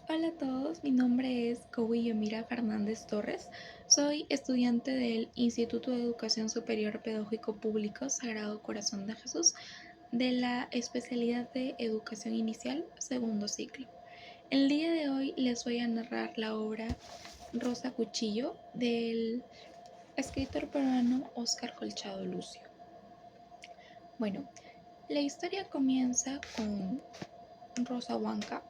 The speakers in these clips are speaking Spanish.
Hola a todos, mi nombre es Kowi Yamira Fernández Torres. Soy estudiante del Instituto de Educación Superior Pedagógico Público Sagrado Corazón de Jesús de la especialidad de Educación Inicial, segundo ciclo. El día de hoy les voy a narrar la obra Rosa Cuchillo del escritor peruano Óscar Colchado Lucio. Bueno, la historia comienza con Rosa Huanca,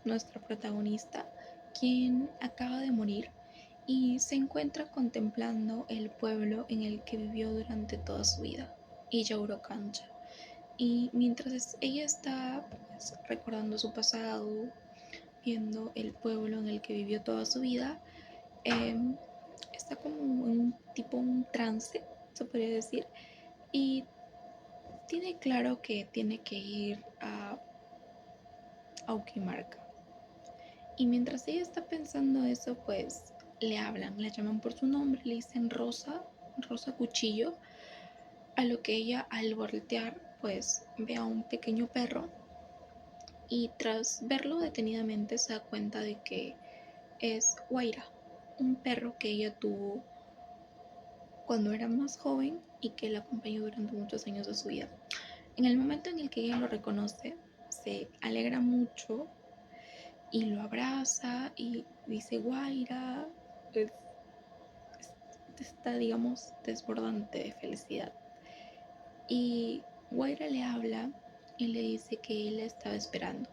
nuestra protagonista, quien acaba de morir y se encuentra contemplando el pueblo en el que vivió durante toda su vida, Illauro Cancha. Y mientras ella está recordando su pasado, viendo el pueblo en el que vivió toda su vida, eh, está como un tipo un trance, se podría decir, y tiene claro que tiene que ir a Auquimarca. Y mientras ella está pensando eso, pues le hablan, la llaman por su nombre, le dicen Rosa, Rosa Cuchillo, a lo que ella al voltear, pues ve a un pequeño perro y tras verlo detenidamente se da cuenta de que es Guaira, un perro que ella tuvo cuando era más joven y que la acompañó durante muchos años de su vida. En el momento en el que ella lo reconoce, se alegra mucho y lo abraza y dice Guaira, pues está, digamos, desbordante de felicidad. Y Guaira le habla y le dice que él la estaba esperando.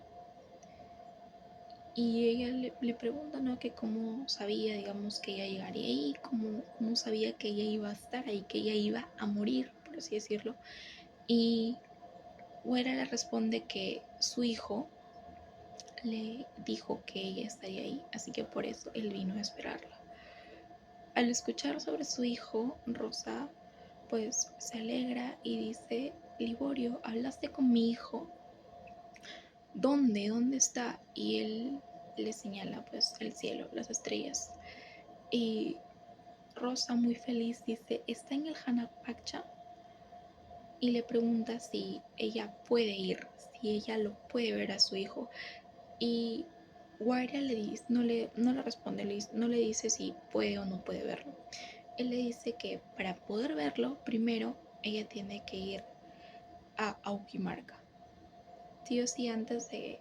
Y ella le pregunta, ¿no? Que cómo sabía, digamos, que ella llegaría ahí, cómo sabía que ella iba a estar ahí, que ella iba a morir, por así decirlo. Y Guaira le responde que su hijo le dijo que ella estaría ahí, así que por eso él vino a esperarla. Al escuchar sobre su hijo, Rosa pues se alegra y dice, Liborio, ¿hablaste con mi hijo? ¿Dónde? ¿Dónde está? Y él le señala pues el cielo, las estrellas. Y Rosa muy feliz dice, ¿está en el Hanapacha? Y le pregunta si ella puede ir, si ella lo puede ver a su hijo. Y Guaira le dice, no le responde, no le dice si puede o no puede verlo. Él le dice que para poder verlo, primero ella tiene que ir a Auquimarca. Sí o sí, antes de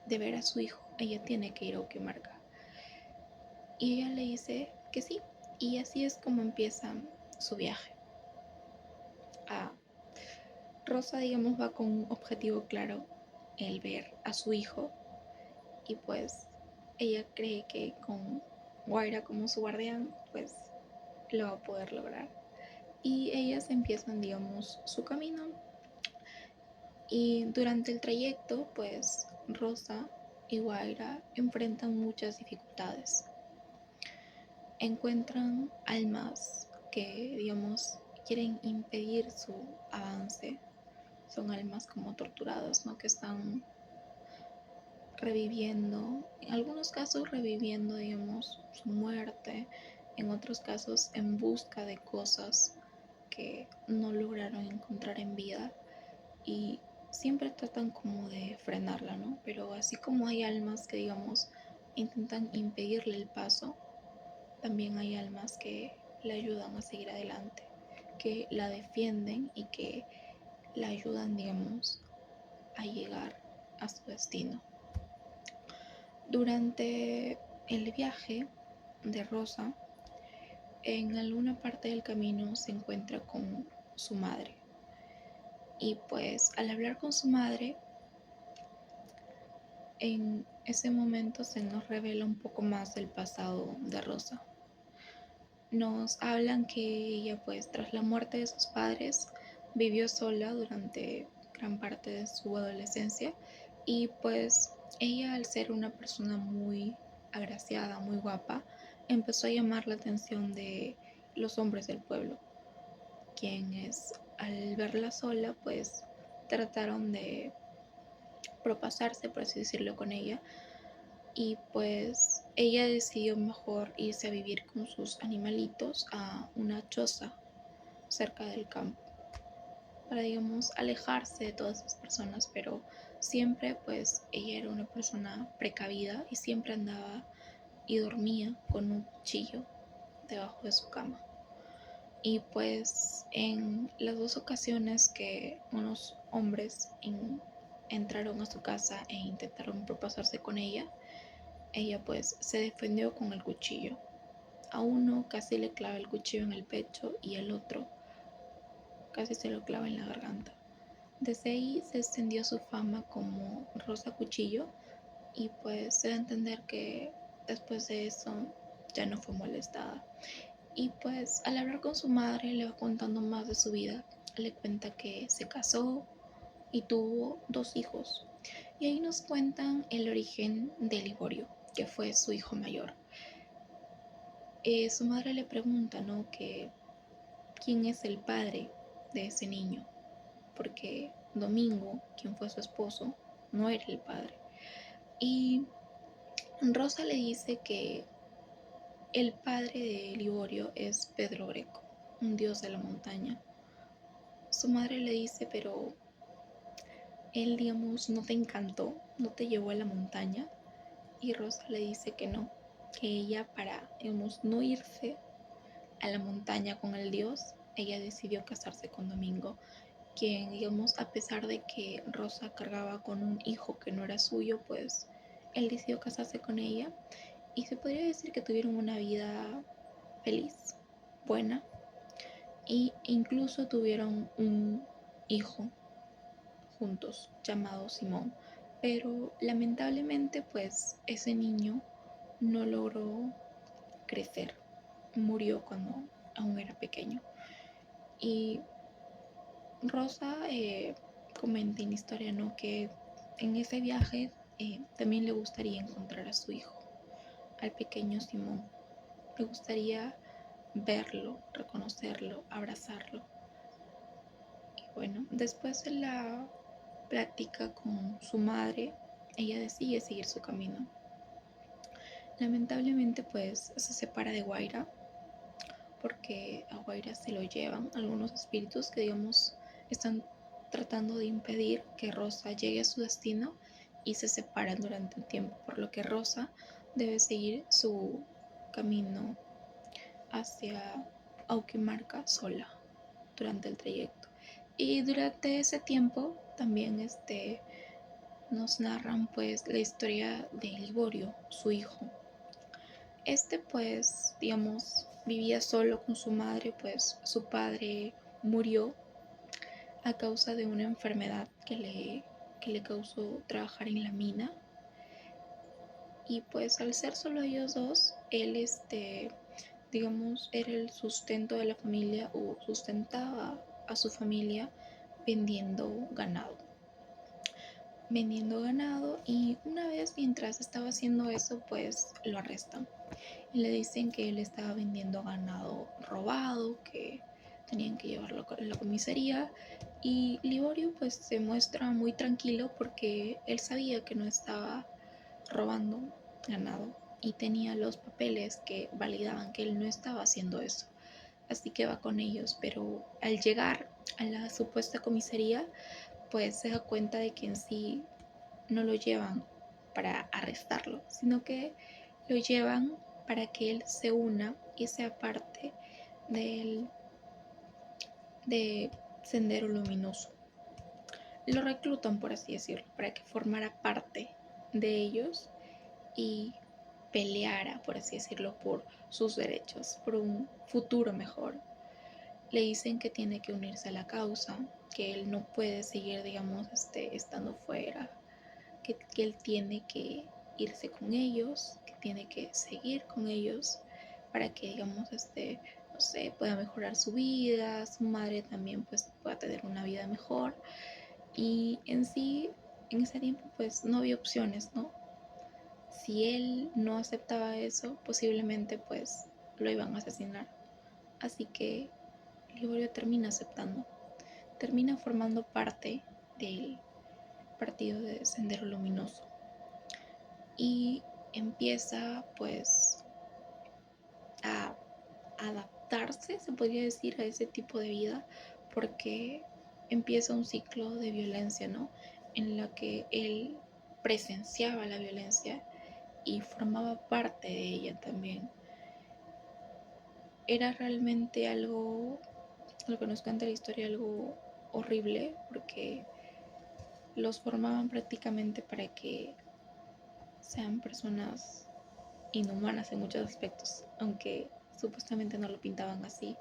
ver a su hijo, ella tiene que ir a Auquimarca. Y ella le dice que sí. Y así es como empieza su viaje. A Rosa, digamos, va con un objetivo claro, el ver a su hijo. Y pues ella cree que con Guaira como su guardián, pues lo va a poder lograr. Y ellas empiezan, digamos, su camino. Y durante el trayecto, pues Rosa y Guaira enfrentan muchas dificultades. Encuentran almas que, digamos, quieren impedir su avance. Son almas como torturadas, ¿no? Que están reviviendo, en algunos casos reviviendo, digamos, su muerte, en otros casos en busca de cosas que no lograron encontrar en vida y siempre tratan como de frenarla, ¿no? Pero así como hay almas que, digamos, intentan impedirle el paso, también hay almas que la ayudan a seguir adelante, que la defienden y que la ayudan, digamos, a llegar a su destino. Durante el viaje de Rosa, en alguna parte del camino se encuentra con su madre. Y pues al hablar con su madre, en ese momento se nos revela un poco más del pasado de Rosa. Nos hablan que ella pues tras la muerte de sus padres vivió sola durante gran parte de su adolescencia y pues ella al ser una persona muy agraciada, muy guapa, empezó a llamar la atención de los hombres del pueblo, quienes al verla sola pues trataron de propasarse, por así decirlo, con ella y pues ella decidió mejor irse a vivir con sus animalitos a una choza cerca del campo para, digamos, alejarse de todas esas personas, pero siempre pues ella era una persona precavida y siempre andaba y dormía con un cuchillo debajo de su cama. Y pues en las dos ocasiones que unos hombres entraron a su casa e intentaron propasarse con ella pues se defendió con el cuchillo. A uno casi le clava el cuchillo en el pecho y el otro casi se lo clava en la garganta. Desde ahí se extendió su fama como Rosa Cuchillo y pues se da a entender que después de eso ya no fue molestada. Y pues al hablar con su madre le va contando más de su vida. Le cuenta que se casó y tuvo 2 hijos. Y ahí nos cuentan el origen de Liborio, que fue su hijo mayor. Su madre le pregunta, ¿no? Que quién es el padre de ese niño, porque Domingo, quien fue su esposo, no era el padre. Y Rosa le dice que el padre de Liborio es Pedro Greco, un dios de la montaña. Su madre le dice, pero él, digamos, no te encantó, no te llevó a la montaña. Y Rosa le dice que no, que ella para, digamos, no irse a la montaña con el dios, ella decidió casarse con Domingo, quien, digamos, a pesar de que Rosa cargaba con un hijo que no era suyo, pues él decidió casarse con ella y se podría decir que tuvieron una vida feliz, buena, e incluso tuvieron un hijo juntos llamado Simón. Pero lamentablemente pues ese niño no logró crecer, murió cuando aún era pequeño. Y Rosa comenta en la historia, ¿no? Que en ese viaje también le gustaría encontrar a su hijo, al pequeño Simón. Le gustaría verlo, reconocerlo, abrazarlo. Y bueno, después de la plática con su madre, ella decide seguir su camino. Lamentablemente pues se separa de Guaira porque a Guaira se lo llevan algunos espíritus que digamos están tratando de impedir que Rosa llegue a su destino y se separan durante un tiempo, por lo que Rosa debe seguir su camino hacia Auquimarca sola durante el trayecto. Y durante ese tiempo también nos narran pues la historia de Liborio, su hijo. Pues, digamos, vivía solo con su madre, pues su padre murió a causa de una enfermedad que le causó trabajar en la mina. Y pues al ser solo ellos dos, él, digamos, era el sustento de la familia o sustentaba a su familia vendiendo ganado. Vendiendo ganado y una vez mientras estaba haciendo eso, pues lo arrestan. Y le dicen que él estaba vendiendo ganado robado, que tenían que llevarlo a la comisaría. Y Liborio pues se muestra muy tranquilo porque él sabía que no estaba robando ganado y tenía los papeles que validaban que él no estaba haciendo eso. Así que va con ellos, pero al llegar a la supuesta comisaría pues se da cuenta de que en sí no lo llevan para arrestarlo, sino que lo llevan para que él se una y sea parte del de Sendero Luminoso. Lo reclutan, por así decirlo, para que formara parte de ellos y peleara, por así decirlo, por sus derechos, por un futuro mejor. Le dicen que tiene que unirse a la causa, que él no puede seguir, digamos, estando fuera, que él tiene que irse con ellos, que tiene que seguir con ellos para que, digamos, no sé, pueda mejorar su vida, su madre también pues pueda tener una vida mejor. Y en sí, en ese tiempo pues no había opciones, ¿no? Si él no aceptaba eso, posiblemente pues lo iban a asesinar. Así que Liborio termina aceptando, termina formando parte del partido de Sendero Luminoso y empieza pues a adaptarse, se podría decir, a ese tipo de vida porque empieza un ciclo de violencia, ¿no? en la que él presenciaba la violencia y formaba parte de ella también. Era realmente algo, lo que nos cuenta la historia, algo horrible, porque los formaban prácticamente para que sean personas inhumanas en muchos aspectos, aunque supuestamente no lo pintaban así.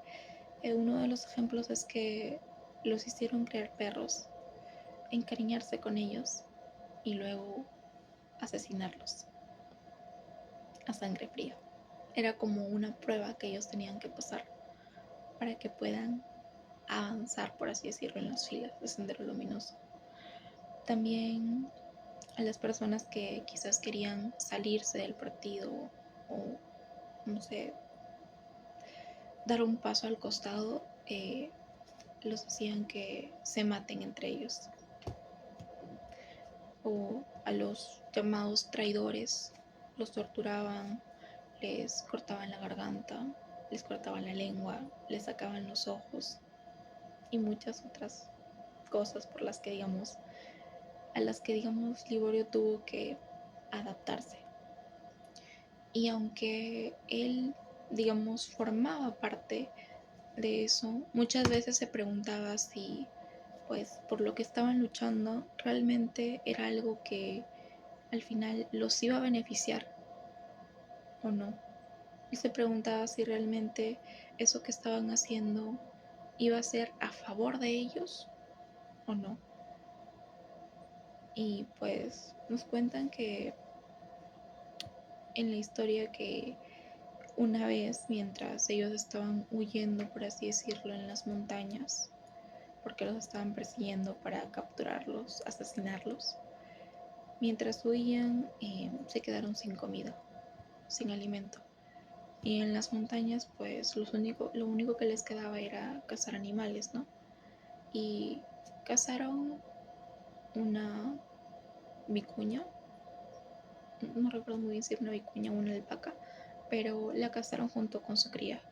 Uno de los ejemplos es que los hicieron crear perros, encariñarse con ellos y luego asesinarlos a sangre fría. Era como una prueba que ellos tenían que pasar para que puedan avanzar, por así decirlo, en las filas de Sendero Luminoso. También a las personas que quizás querían salirse del partido o, no sé, dar un paso al costado, los hacían que se maten entre ellos. O a los llamados traidores los torturaban, les cortaban la garganta, les cortaban la lengua, les sacaban los ojos y muchas otras cosas por las que a las que Liborio tuvo que adaptarse. Y aunque él formaba parte de eso, muchas veces se preguntaba si pues por lo que estaban luchando realmente era algo que al final los iba a beneficiar o no. Y se preguntaba si realmente eso que estaban haciendo iba a ser a favor de ellos o no. Y pues nos cuentan que en la historia que una vez mientras ellos estaban huyendo, por así decirlo, en las montañas, porque los estaban persiguiendo para capturarlos, asesinarlos, mientras huían se quedaron sin comida, sin alimento. Y en las montañas pues lo único que les quedaba era cazar animales, ¿no? Y cazaron una vicuña, no recuerdo muy bien si era una vicuña o una alpaca, pero la cazaron junto con su cría.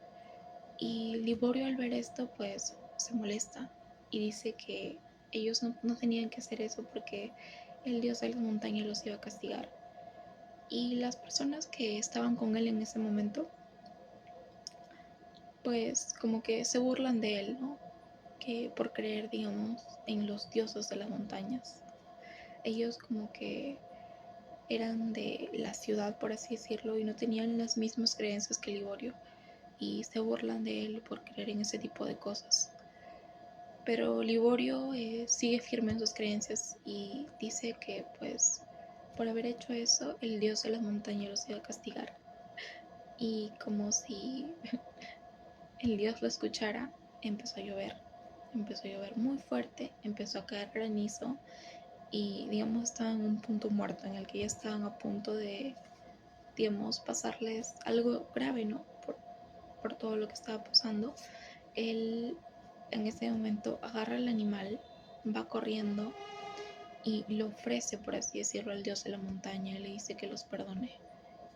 Y Liborio al ver esto pues se molesta y dice que ellos no tenían que hacer eso porque el dios de las montañas los iba a castigar. Y las personas que estaban con él en ese momento pues como que se burlan de él, ¿no? Que por creer, en los dioses de las montañas. Ellos como que eran de la ciudad, por así decirlo, y no tenían las mismas creencias que Liborio, y se burlan de él por creer en ese tipo de cosas. Pero Liborio sigue firme en sus creencias y dice que pues por haber hecho eso el dios de las montañas los iba a castigar. Y como si el dios lo escuchara, empezó a llover. Empezó a llover muy fuerte, empezó a caer granizo y estaban en un punto muerto en el que ya estaban a punto de pasarles algo grave, ¿no? Por todo lo que estaba pasando. Él en ese momento agarra al animal, va corriendo y le ofrece, por así decirlo, al dios de la montaña y le dice que los perdone,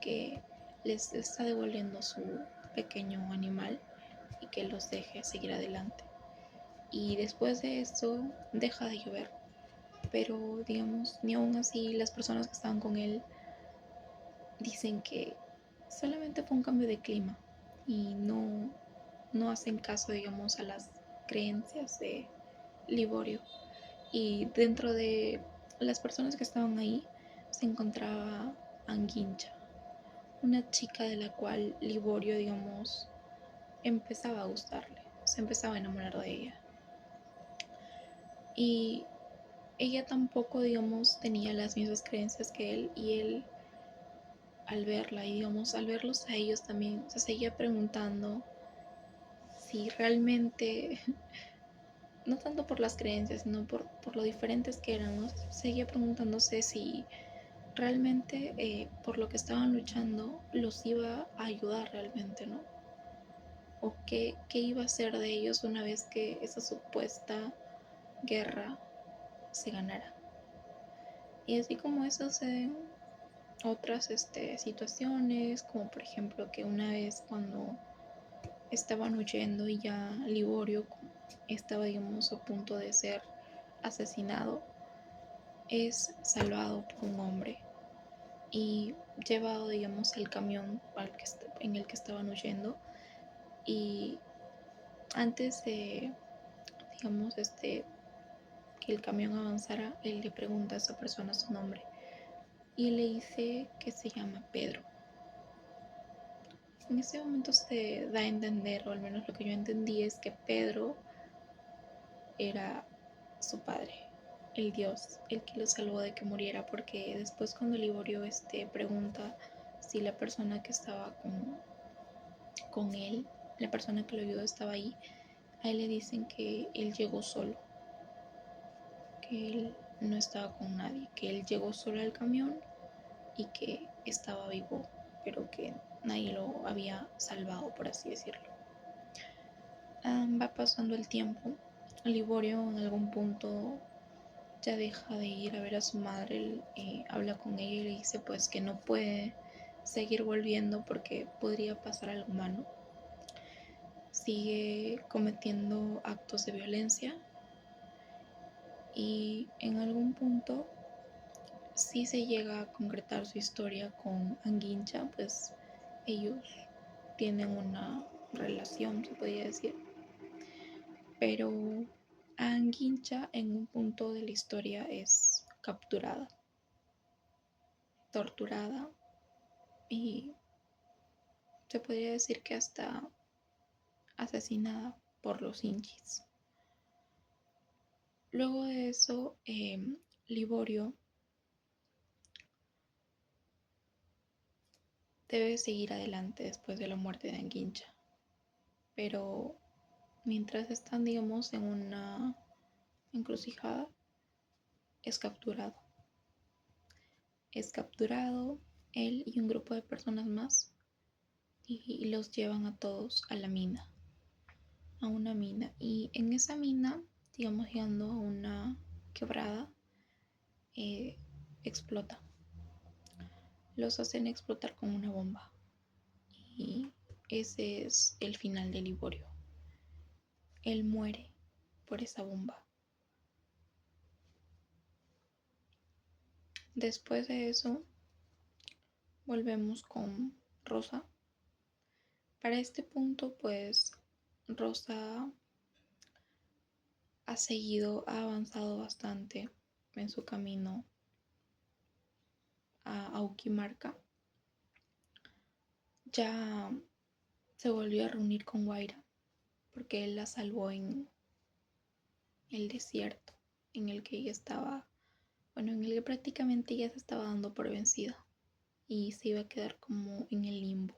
que les está devolviendo su pequeño animal y que los deje seguir adelante. Y después de eso deja de llover, pero ni aún así las personas que estaban con él dicen que solamente fue un cambio de clima y no hacen caso, a las creencias de Liborio. Y dentro de las personas que estaban ahí se encontraba Anguincha, una chica de la cual Liborio, empezaba a gustarle, se empezaba a enamorar de ella. Y ella tampoco, tenía las mismas creencias que él, y él al verla y al verlos a ellos también se seguía preguntando si realmente, no tanto por las creencias, sino por lo diferentes que éramos, seguía preguntándose si realmente por lo que estaban luchando los iba a ayudar realmente, ¿no? O qué iba a ser de ellos una vez que esa supuesta guerra se ganara. Y así como eso se den otras situaciones, como por ejemplo que una vez cuando estaban huyendo y ya Liborio estaba, a punto de ser asesinado, es salvado por un hombre y llevado, digamos, al camión en el que estaban huyendo. Y antes de, digamos, que el camión avanzara, él le pregunta a esa persona su nombre y él le dice que se llama Pedro. En ese momento se da a entender, o al menos lo que yo entendí, es que Pedro era su padre, el Dios, el que lo salvó de que muriera, porque después cuando Liborio pregunta si la persona que estaba con él, la persona que lo ayudó estaba ahí, a él le dicen que él llegó solo, que él no estaba con nadie, que él llegó solo al camión y que estaba vivo, pero que nadie lo había salvado, por así decirlo. Va pasando el tiempo. Liborio en algún punto ya deja de ir a ver a su madre. Él habla con ella y le dice pues que no puede seguir volviendo porque podría pasar algo malo. Sigue cometiendo actos de violencia y en algún punto sí se llega a concretar su historia con Anguincha, pues ellos tienen una relación, se podría decir, pero Anguincha en un punto de la historia es capturada, torturada y se podría decir que hasta asesinada por los hinchis. Luego de eso, Liborio debe seguir adelante después de la muerte de Anguincha, pero mientras están, digamos, en una encrucijada, es capturado. Es capturado él y un grupo de personas más y los llevan a todos a la mina, a una mina. Y en esa mina, digamos, llegando a una quebrada, eh, explota. Los hacen explotar con una bomba. Y ese es el final de Liborio. Él muere por esa bomba. Después de eso, volvemos con Rosa. Para este punto, pues, Rosa ha avanzado bastante en su camino a Auquimarca. Ya se volvió a reunir con Guaira porque él la salvó en el desierto en el que ella estaba, bueno, en el que prácticamente ella se estaba dando por vencida y se iba a quedar como en el limbo.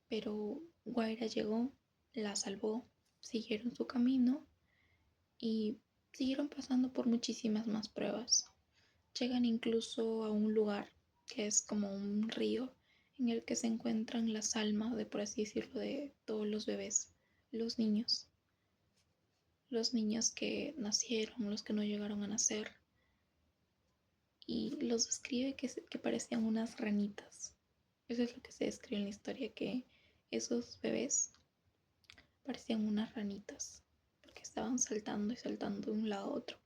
Pero Guaira llegó, la salvó, siguieron su camino y siguieron pasando por muchísimas más pruebas. Llegan incluso a un lugar que es como un río en el que se encuentran las almas de, por así decirlo, de todos los bebés, los niños. Los niños que nacieron, los que no llegaron a nacer. Y los describe que parecían unas ranitas. Eso es lo que se describe en la historia, que esos bebés parecían unas ranitas, porque estaban saltando y saltando de un lado a otro.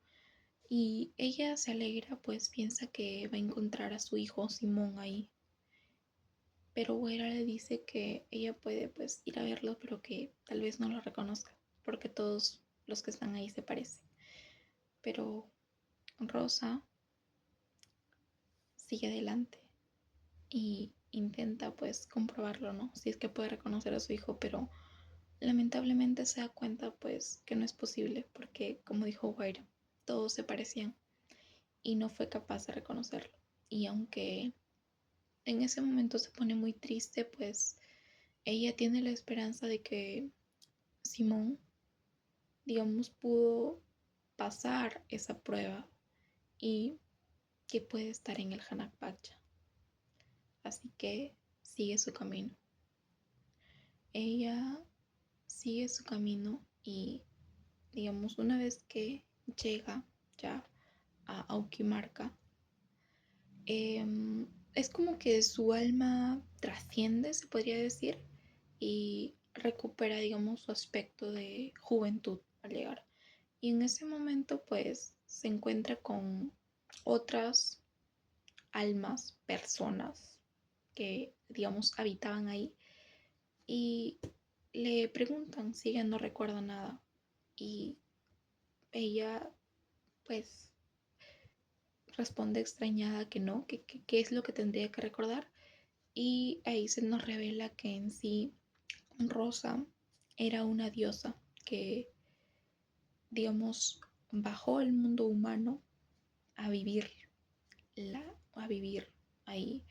Y ella se alegra, pues piensa que va a encontrar a su hijo Simón ahí. Pero Guaira le dice que ella puede pues ir a verlo, pero que tal vez no lo reconozca, porque todos los que están ahí se parecen. Pero Rosa sigue adelante y intenta pues comprobarlo, ¿no? Si es que puede reconocer a su hijo, pero lamentablemente se da cuenta pues que no es posible, porque como dijo Guaira, todos se parecían y no fue capaz de reconocerlo. Y aunque en ese momento se pone muy triste, pues ella tiene la esperanza de que Simón, digamos, pudo pasar esa prueba y que puede estar en el Hanakpacha. Así que sigue su camino. Ella sigue su camino y, digamos, una vez que llega ya a Auquimarca, es como que su alma trasciende, se podría decir, y recupera, digamos, su aspecto de juventud al llegar. Y en ese momento, pues, se encuentra con otras almas, personas que, digamos, habitaban ahí y le preguntan si ella no recuerda nada y ella pues responde extrañada que no, que es lo que tendría que recordar y ahí se nos revela que en sí Rosa era una diosa que, digamos, bajó al mundo humano a vivir a vivir ahí,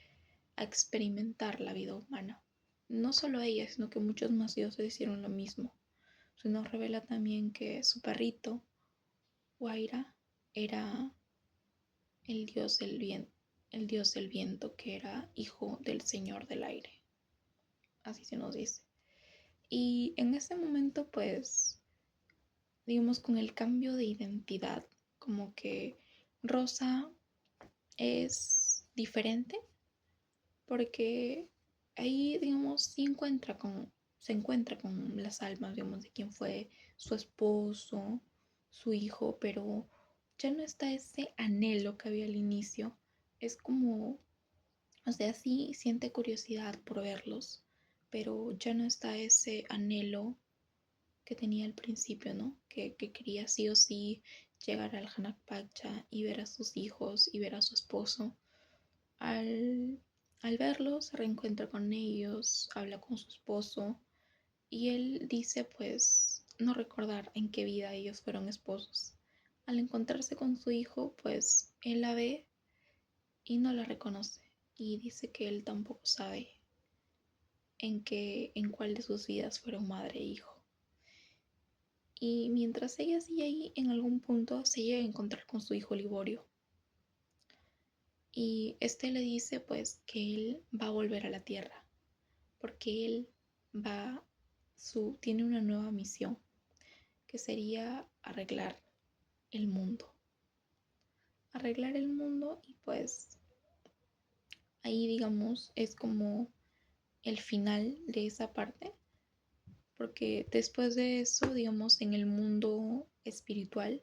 a experimentar la vida humana. No solo ella, sino que muchos más dioses hicieron lo mismo. Se nos revela también que su perrito, Guaira, era el dios del viento, que era hijo del señor del aire. Así se nos dice. Y en ese momento, pues, digamos, con el cambio de identidad, como que Rosa es diferente, porque ahí, digamos, se encuentra con las almas, digamos, de quién fue su esposo, su hijo, pero ya no está ese anhelo que había al inicio. Es como, o sea, sí siente curiosidad por verlos, pero ya no está ese anhelo que tenía al principio, ¿no? Que quería sí o sí llegar al Hanakpacha y ver a sus hijos y ver a su esposo. Al, al verlos, se reencuentra con ellos, habla con su esposo y él dice pues no recordar en qué vida ellos fueron esposos. Al encontrarse con su hijo, pues él la ve y no la reconoce y dice que él tampoco sabe en cuál de sus vidas fueron madre e hijo. Y mientras ella sigue ahí, en algún punto se llega a encontrar con su hijo Liborio. Y este le dice pues que él va a volver a la tierra, porque él va, tiene una nueva misión, que sería arreglar el mundo. Arreglar el mundo y pues ahí digamos es como el final de esa parte, porque después de eso, digamos, en el mundo espiritual,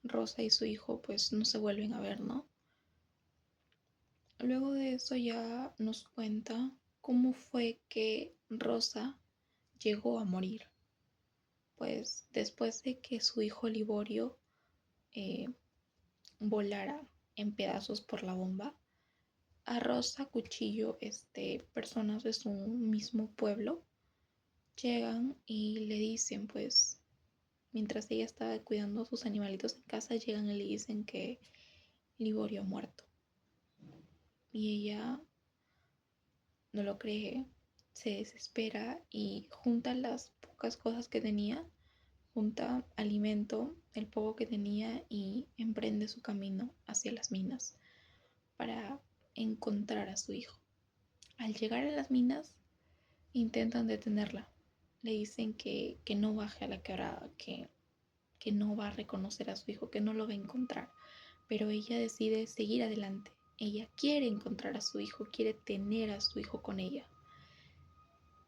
Rosa y su hijo pues no se vuelven a ver, ¿no? Luego de eso ya nos cuenta cómo fue que Rosa llegó a morir. Pues después de que su hijo Liborio eh, volara en pedazos por la bomba, a Rosa Cuchillo, personas de su mismo pueblo, llegan y le dicen, pues, mientras ella estaba cuidando a sus animalitos en casa, llegan y le dicen que Liborio ha muerto. Y ella no lo cree, se desespera y junta las pocas cosas que tenía, junta alimento, el poco que tenía y emprende su camino hacia las minas para encontrar a su hijo. Al llegar a las minas, intentan detenerla. Le dicen que no baje a la quebrada, que no va a reconocer a su hijo, que no lo va a encontrar. Pero ella decide seguir adelante. Ella quiere encontrar a su hijo, quiere tener a su hijo con ella.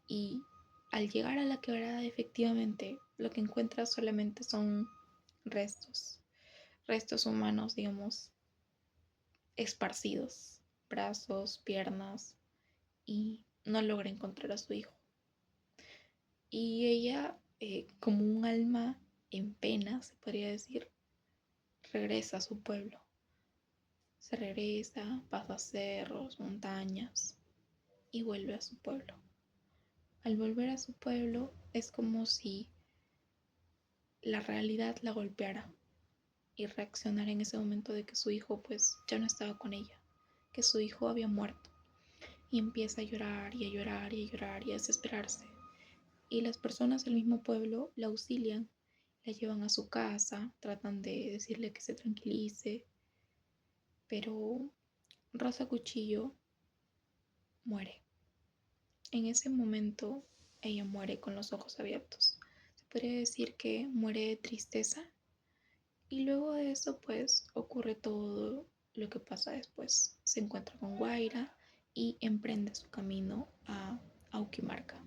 Y al llegar a la quebrada, efectivamente, lo que encuentra solamente son restos, restos humanos, digamos, esparcidos, brazos, piernas, y no logra encontrar a su hijo. Y ella, como un alma en pena, se podría decir, regresa a su pueblo. Se regresa, pasa cerros, montañas y vuelve a su pueblo. Al volver a su pueblo es como si la realidad la golpeara y reaccionara en ese momento de que su hijo pues ya no estaba con ella, que su hijo había muerto. Y empieza a llorar y a llorar y a llorar y a desesperarse. Y las personas del mismo pueblo la auxilian, la llevan a su casa, tratan de decirle que se tranquilice, pero Rosa Cuchillo muere. En ese momento ella muere con los ojos abiertos. Se podría decir que muere de tristeza y luego de eso pues ocurre todo lo que pasa después. Se encuentra con Guaira y emprende su camino a Auquimarca.